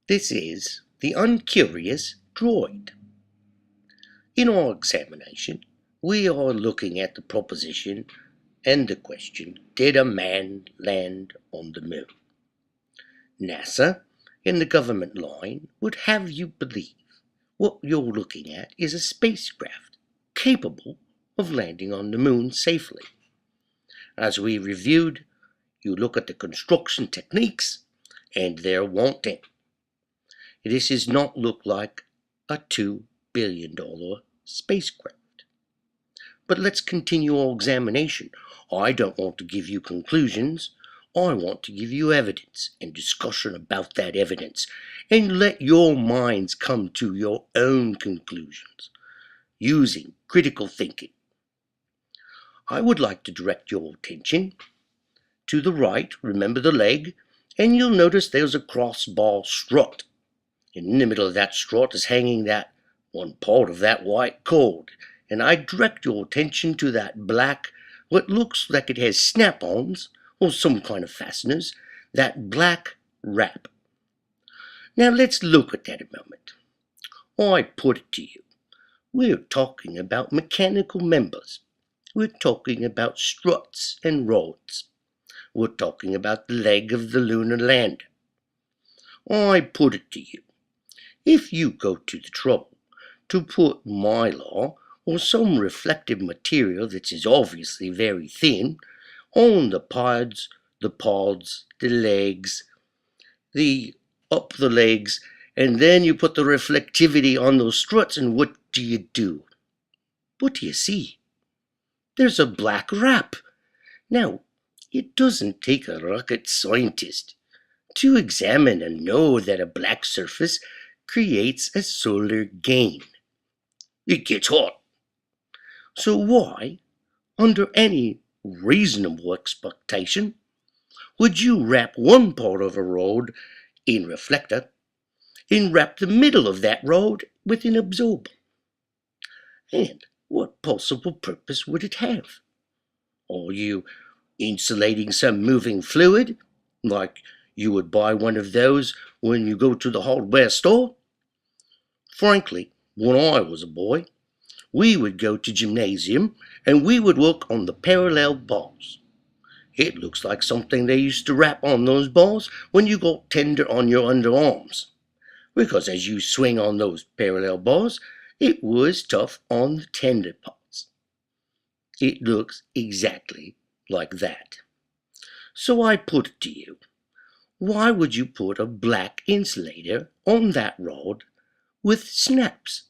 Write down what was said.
This is the UnCurious Droid. In our examination, we are looking at the proposition and the question, did a man land on the moon? NASA and the government line would have you believe what you're looking at is a spacecraft capable of landing on the moon safely. As we reviewed, you look at the construction techniques and they're wanting. This does not look like a $2 billion spacecraft. But let's continue our examination. I don't want to give you conclusions. I want to give you evidence and discussion about that evidence and let your minds come to your own conclusions using critical thinking. I would like to direct your attention to the right, remember the leg, and you'll notice there's a crossbar strut. In the middle of that strut is hanging that one part of that white cord, and I direct your attention to that black, what looks like it has snap-ons or some kind of fasteners, that black wrap. Now let's look at that a moment. I put it to you. We're talking about mechanical members. We're talking about struts and rods. We're talking about the leg of the lunar lander. I put it to you. If you go to the trouble to put mylar or some reflective material that is obviously very thin on the pods, the legs, up the legs, and then you put the reflectivity on those struts, and what do? What do you see? There's a black wrap. Now, it doesn't take a rocket scientist to examine and know that a black surface creates a solar gain. It gets hot. So why, under any reasonable expectation, would you wrap one part of a rod in reflector and wrap the middle of that rod with an absorber? And what possible purpose would it have? Are you insulating some moving fluid, like you would buy one of those when you go to the hardware store? Frankly, when I was a boy, we would go to gymnasium and we would work on the parallel bars. It looks like something they used to wrap on those bars when you got tender on your underarms, because as you swing on those parallel bars, it was tough on the tender parts. It looks exactly like that. So I put it to you, why would you put a black insulator on that rod with snaps